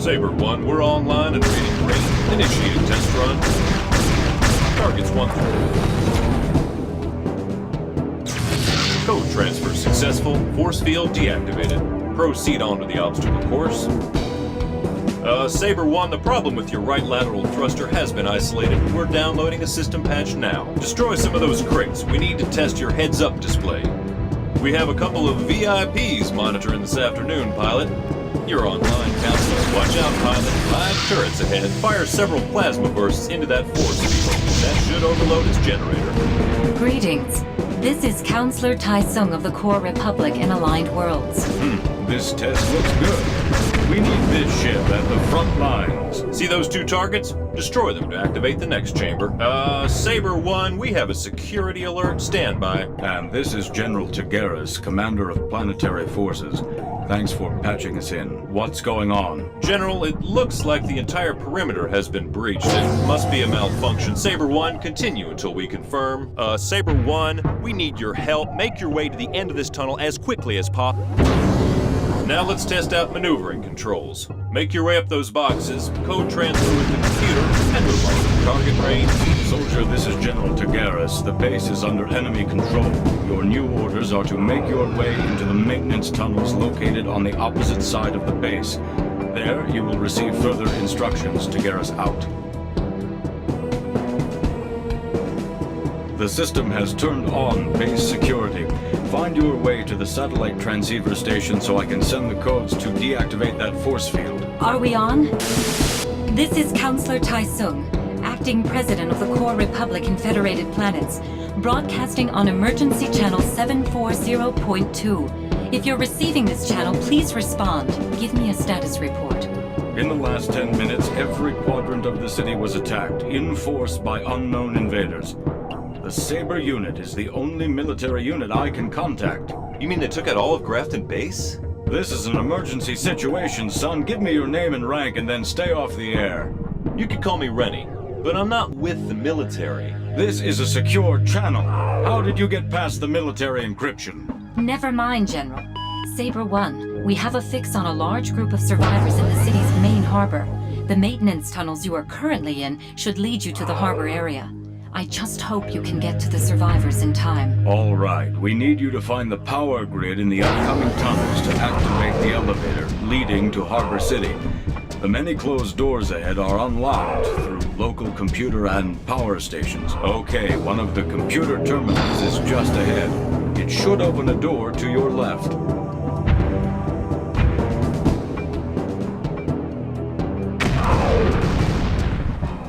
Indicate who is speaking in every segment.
Speaker 1: Saber 1, we're online and ready to race. Initiating test run. Targets 1 through. Code transfer successful. Force field deactivated. Proceed on to the obstacle course. Saber 1, the problem with your right lateral thruster has been isolated. We're downloading a system patch now. Destroy some of those crates. We need to test your heads-up display. We have a couple of VIPs monitoring this afternoon, pilot. You're online, Counselor. Watch out, pilot. 5 turrets ahead. Fire several plasma bursts into that force field. That should overload its generator.
Speaker 2: Greetings. This is Counselor Tai Sung of the Core Republic and Aligned Worlds.
Speaker 3: This test looks good. We need this ship at the front lines.
Speaker 1: See those 2 targets? Destroy them to activate the next chamber. Saber 1, we have a security alert. Stand by.
Speaker 3: And this is General Tagaris, Commander of Planetary Forces. Thanks for patching us in. What's going on?
Speaker 1: General, it looks like the entire perimeter has been breached. It must be a malfunction. Saber 1, continue until we confirm. Saber 1, we need your help. Make your way to the end of this tunnel as quickly as possible. Now let's test out maneuvering controls. Make your way up those boxes, code transfer with the computer, and move on to target range.
Speaker 3: Soldier, this is General Tagaris. The base is under enemy control. Your new orders are to make your way into the maintenance tunnels located on the opposite side of the base. There, you will receive further instructions. Tagaris out. The system has turned on base security. Find your way to the satellite transceiver station so I can send the codes to deactivate that force field.
Speaker 2: Are we on? This is Counselor Tai Sung, Acting President of the Core Republic Confederated Planets, broadcasting on Emergency Channel 740.2. If you're receiving this channel, please respond. Give me a status report.
Speaker 3: In the last 10 minutes, every quadrant of the city was attacked, in force by unknown invaders. The Saber unit is the only military unit I can contact.
Speaker 1: You mean they took out all of Grafton Base?
Speaker 3: This is an emergency situation, son. Give me your name and rank and then stay off the air.
Speaker 1: You could call me Rennie, but I'm not with the military.
Speaker 3: This is a secure channel. How did you get past the military encryption?
Speaker 2: Never mind, General. Saber 1, we have a fix on a large group of survivors in the city's main harbor. The maintenance tunnels you are currently in should lead you to the harbor area. I just hope you can get to the survivors in time.
Speaker 3: All right. We need you to find the power grid in the upcoming tunnels to activate the elevator leading to Harbor City. The many closed doors ahead are unlocked through local computer and power stations. Okay, one of the computer terminals is just ahead. It should open a door to your left.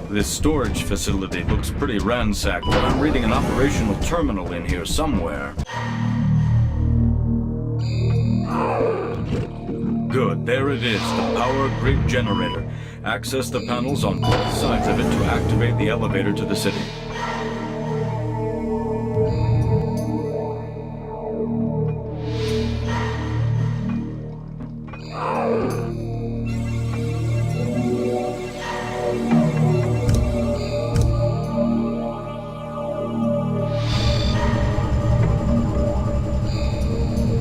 Speaker 3: This storage facility looks pretty ransacked, but I'm reading an operational terminal in here somewhere. Good, there it is, the power grid generator. Access the panels on both sides of it to activate the elevator to the city.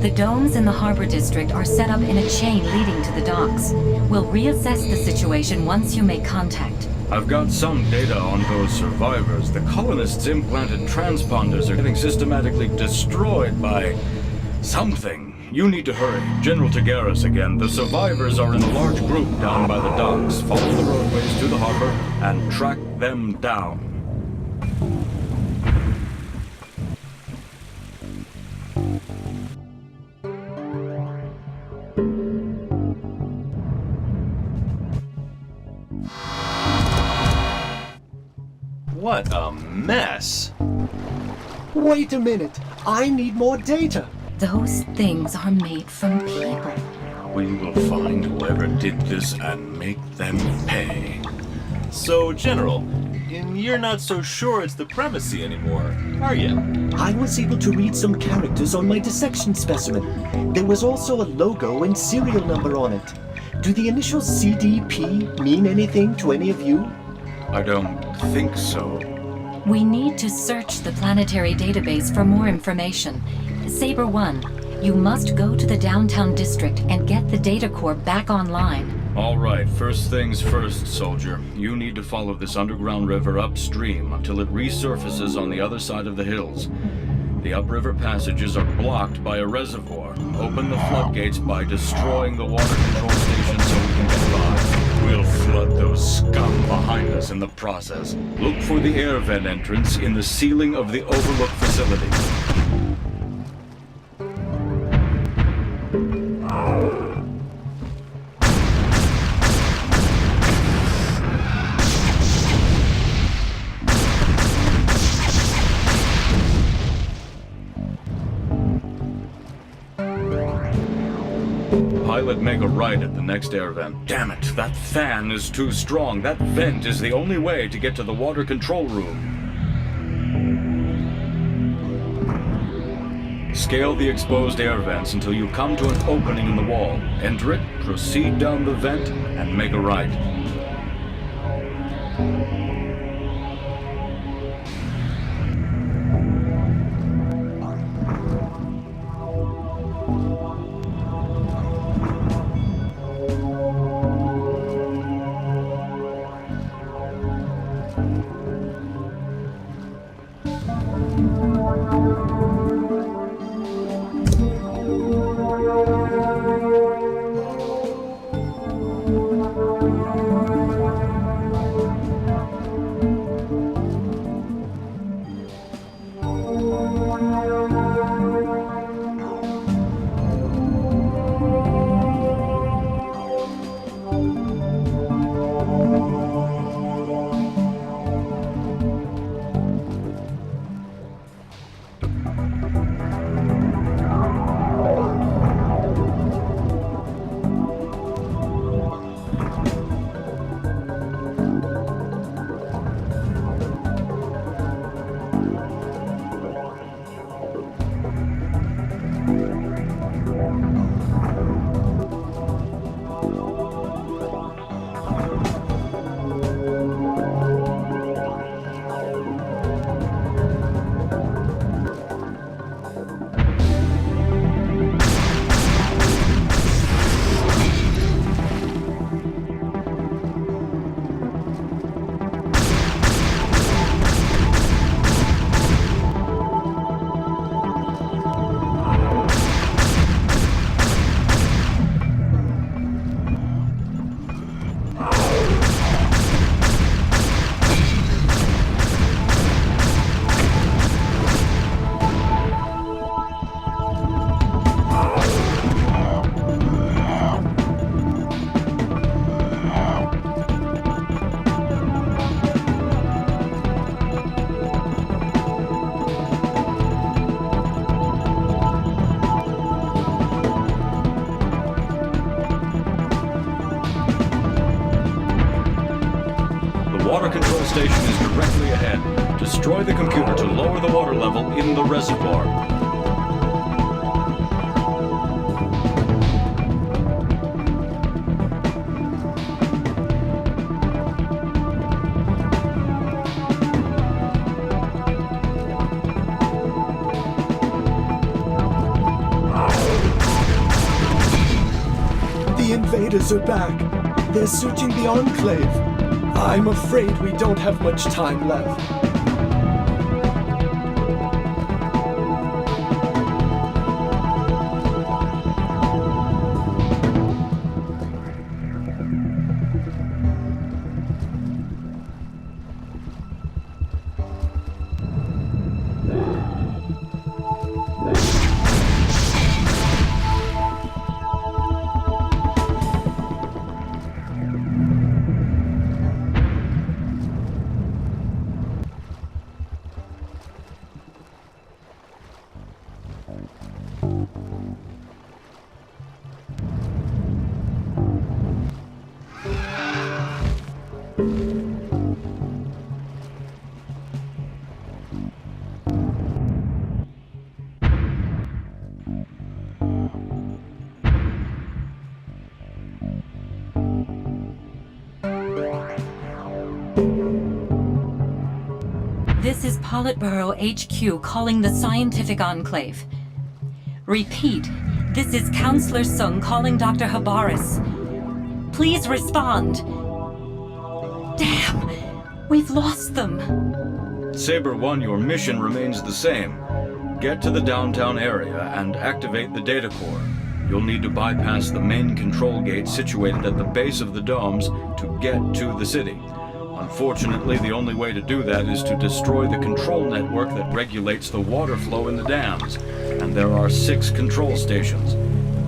Speaker 2: The domes in the harbor district are set up in a chain leading to the docks. We'll reassess the situation once you make contact.
Speaker 3: I've got some data on those survivors. The colonists' implanted transponders are getting systematically destroyed by something. You need to hurry. General Tagaris again. The survivors are in a large group down by the docks. Follow the roadways to the harbor and track them down.
Speaker 1: What a mess!
Speaker 4: Wait a minute! I need more data!
Speaker 2: Those things are made from people.
Speaker 3: We will find whoever did this and make them pay.
Speaker 1: So, General, you're not so sure it's the Primacy anymore, are you?
Speaker 4: I was able to read some characters on my dissection specimen. There was also a logo and serial number on it. Do the initials CDP mean anything to any of you?
Speaker 3: I don't think so.
Speaker 2: We need to search the planetary database for more information. Saber 1, you must go to the downtown district and get the data core back online.
Speaker 3: All right, first things first, soldier. You need to follow this underground river upstream until it resurfaces on the other side of the hills. The upriver passages are blocked by a reservoir. Open the floodgates by destroying the water control station so we can get by. We'll flood those scum behind us in the process. Look for the air vent entrance in the ceiling of the overlook facility. Pilot, make a right at the next air vent. Damn it, that fan is too strong. That vent is the only way to get to the water control room. Scale the exposed air vents until you come to an opening in the wall. Enter it, proceed down the vent, and make a right. Station is directly ahead. Destroy the computer to lower the water level in the reservoir.
Speaker 4: The invaders are back. They're searching the Enclave. I'm afraid we don't have much time left.
Speaker 2: This is Politburo HQ calling the Scientific Enclave. Repeat, this is Counselor Sung calling Dr. Habaris. Please respond. Damn! We've lost them.
Speaker 3: Saber 1, your mission remains the same. Get to the downtown area and activate the data core. You'll need to bypass the main control gate situated at the base of the domes to get to the city. Unfortunately, the only way to do that is to destroy the control network that regulates the water flow in the dams. And there are 6 control stations.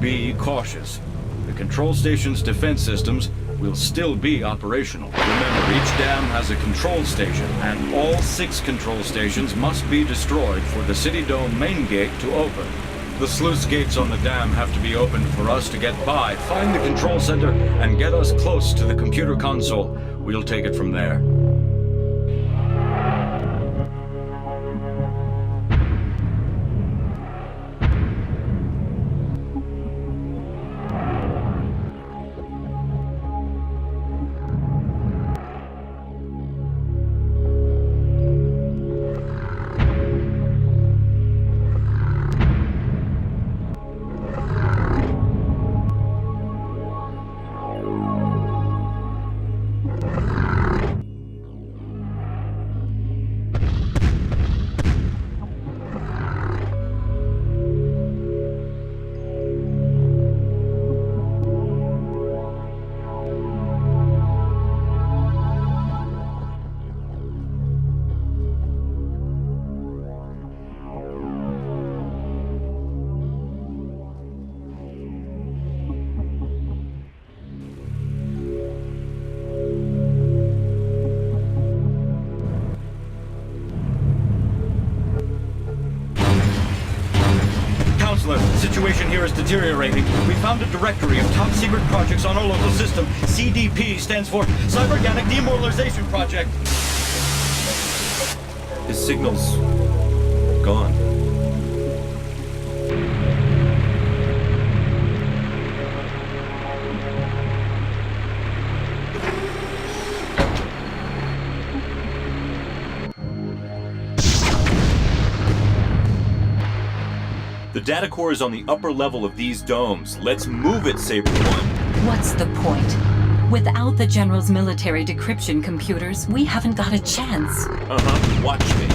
Speaker 3: Be cautious. The control station's defense systems will still be operational. Remember, each dam has a control station, and all 6 control stations must be destroyed for the City Dome main gate to open. The sluice gates on the dam have to be opened for us to get by. Find the control center and get us close to the computer console. We'll take it from there.
Speaker 5: The situation here is deteriorating. We found a directory of top secret projects on our local system. CDP stands for Cyberganic Demoralization Project.
Speaker 1: His signal's gone. The data core is on the upper level of these domes. Let's move it, Saber 1.
Speaker 2: What's the point? Without the General's military decryption computers, we haven't got a chance.
Speaker 1: Watch me.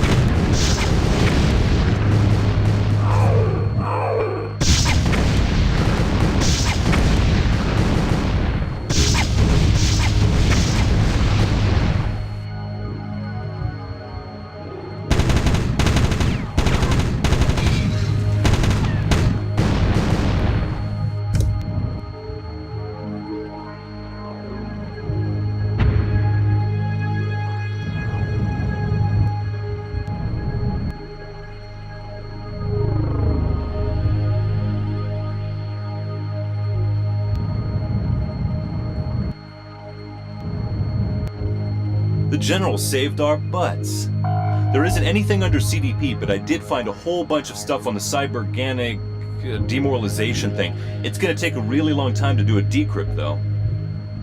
Speaker 1: The General saved our butts. There isn't anything under CDP, but I did find a whole bunch of stuff on the cyberganic demoralization thing. It's gonna take a really long time to do a decrypt, though.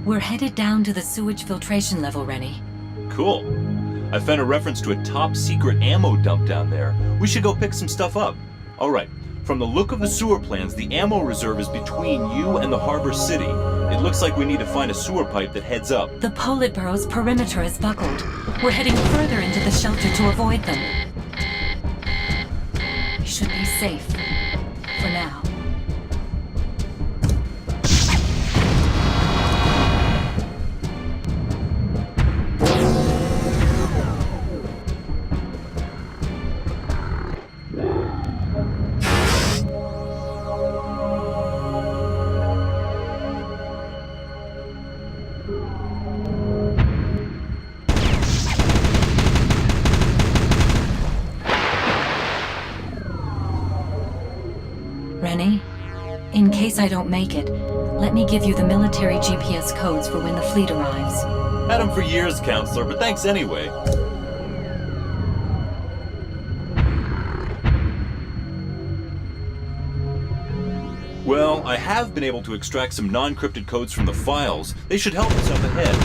Speaker 2: We're headed down to the sewage filtration level, Rennie.
Speaker 1: Cool. I found a reference to a top-secret ammo dump down there. We should go pick some stuff up. All right. From the look of the sewer plans, the ammo reserve is between you and the harbor city. It looks like we need to find a sewer pipe that heads up.
Speaker 2: The Politburo's perimeter is buckled. We're heading further into the shelter to avoid them. We should be safe. For now. Rennie, in case I don't make it, let me give you the military GPS codes for when the fleet arrives.
Speaker 1: Had them for years, Counselor, but thanks anyway. Well, I have been able to extract some non-crypted codes from the files. They should help us up ahead.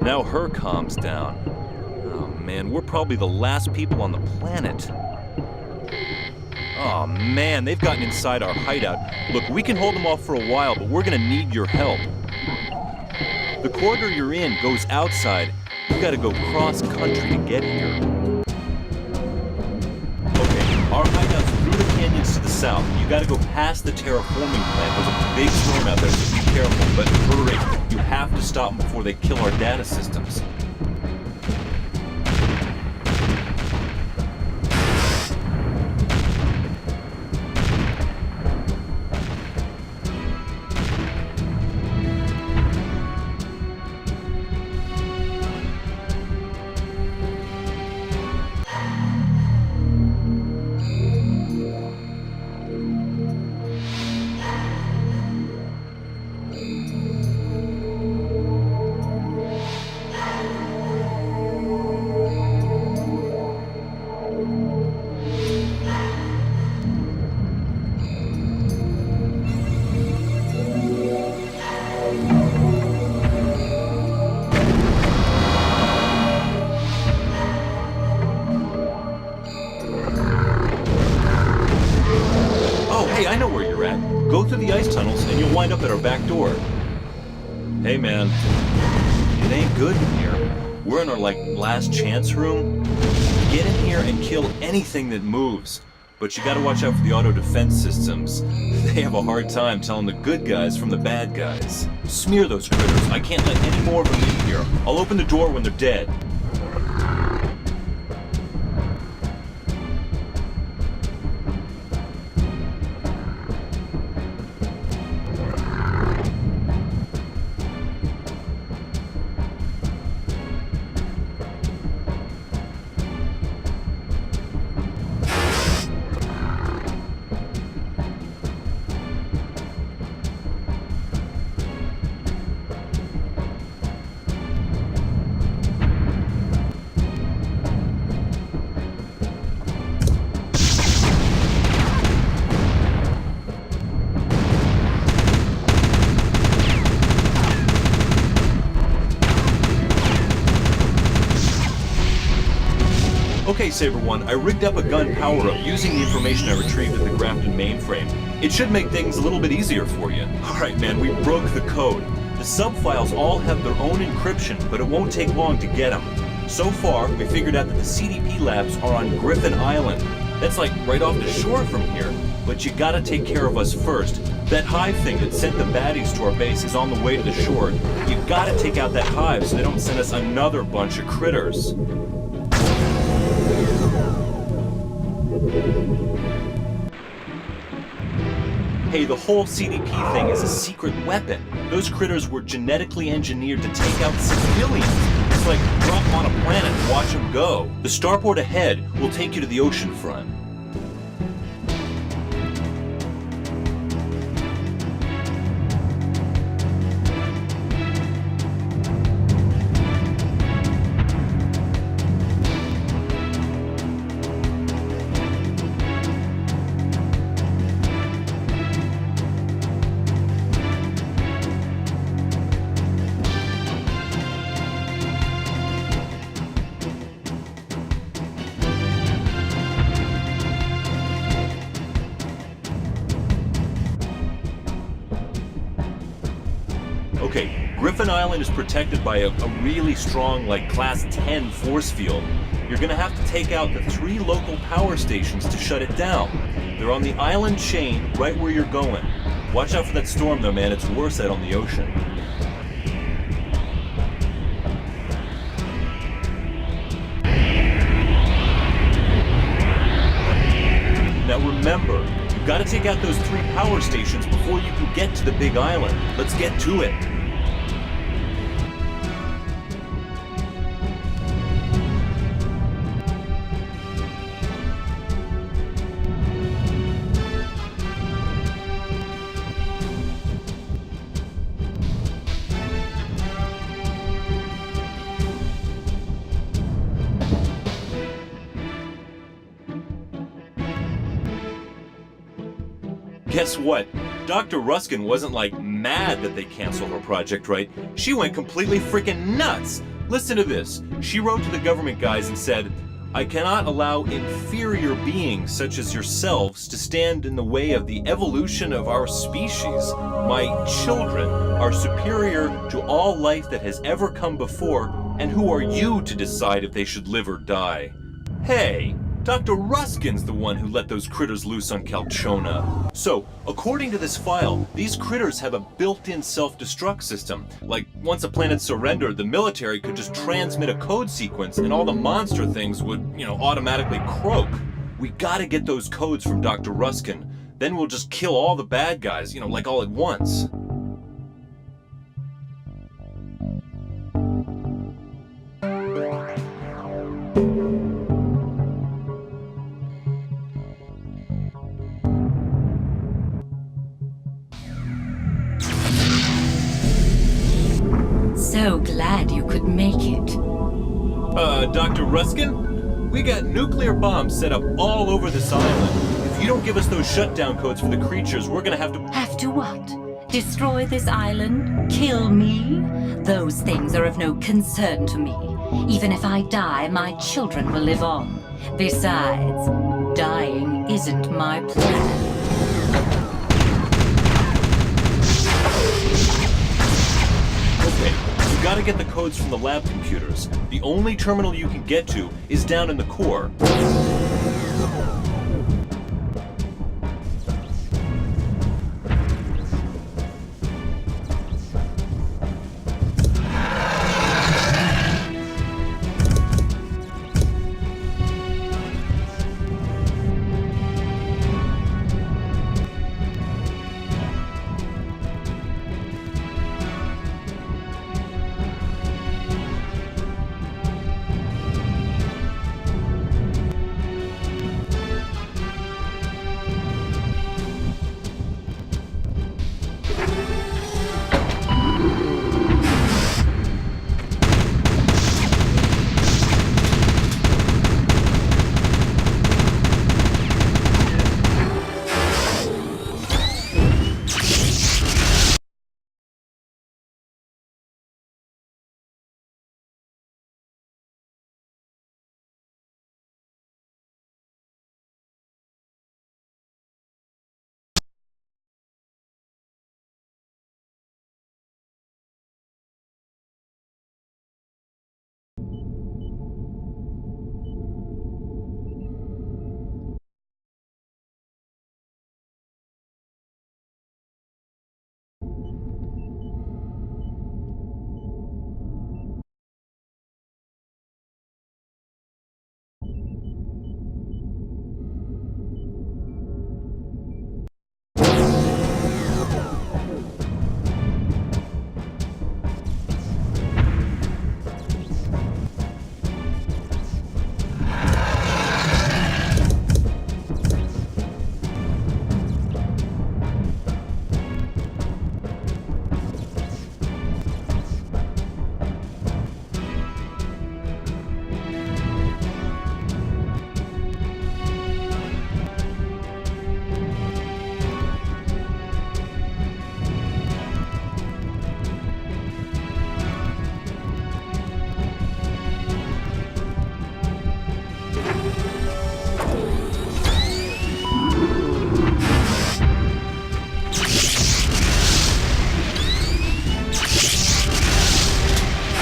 Speaker 1: Now her comm's down. Oh man, we're probably the last people on the planet. Oh man, they've gotten inside our hideout. Look, we can hold them off for a while, but we're gonna need your help. The corridor you're in goes outside. You gotta go cross-country to get here. Okay, our hideout's through the canyons to the south. You gotta go past the terraforming plant. There's a big storm out there, so be careful, but hurry. You have to stop them before they kill our data systems. I know where you're at. Go through the ice tunnels and you'll wind up at our back door. Hey man, it ain't good in here. We're in our last chance room. Get in here and kill anything that moves. But you gotta watch out for the auto defense systems. They have a hard time telling the good guys from the bad guys. Smear those critters. I can't let any more of them in here. I'll open the door when they're dead. Okay, Saber One, I rigged up a gun power-up using the information I retrieved at the Grafton mainframe. It should make things a little bit easier for you. Alright man, we broke the code. The sub-files all have their own encryption, but it won't take long to get them. So far, we figured out that the CDP labs are on Griffin Island. That's like right off the shore from here. But you gotta take care of us first. That hive thing that sent the baddies to our base is on the way to the shore. You gotta take out that hive so they don't send us another bunch of critters. Hey, the whole CDP thing is a secret weapon. Those critters were genetically engineered to take out civilians. It's like drop them on a planet and watch them go. The starport ahead will take you to the ocean front. Okay, Griffin Island is protected by a really strong, Class 10 force field. You're gonna have to take out the 3 local power stations to shut it down. They're on the island chain, right where you're going. Watch out for that storm though, man. It's worse out on the ocean. Now remember, you've got to take out those 3 power stations before you can get to the big island. Let's get to it. Guess what? Dr. Ruskin wasn't mad that they canceled her project, right? She went completely freaking nuts. Listen to this. She wrote to the government guys and said, "I cannot allow inferior beings such as yourselves to stand in the way of the evolution of our species. My children are superior to all life that has ever come before, and who are you to decide if they should live or die?" Hey, Dr. Ruskin's the one who let those critters loose on Calchona. So, according to this file, these critters have a built-in self-destruct system. Like, once a planet surrendered, the military could just transmit a code sequence and all the monster things would, automatically croak. We gotta get those codes from Dr. Ruskin. Then we'll just kill all the bad guys, like all at once.
Speaker 2: So glad you could make it.
Speaker 1: Dr. Ruskin? We got nuclear bombs set up all over this island. If you don't give us those shutdown codes for the creatures, we're gonna have to...
Speaker 2: Have to what? Destroy this island? Kill me? Those things are of no concern to me. Even if I die, my children will live on. Besides, dying isn't my plan.
Speaker 1: Okay, you gotta get the codes from the lab computers. The only terminal you can get to is down in the core.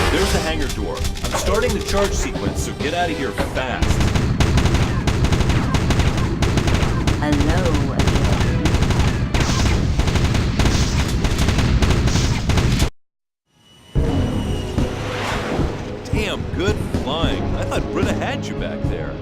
Speaker 1: There's the hangar door. I'm starting the charge sequence, so get out of here fast.
Speaker 2: Hello again.
Speaker 1: Damn good flying. I thought Britta had you back there.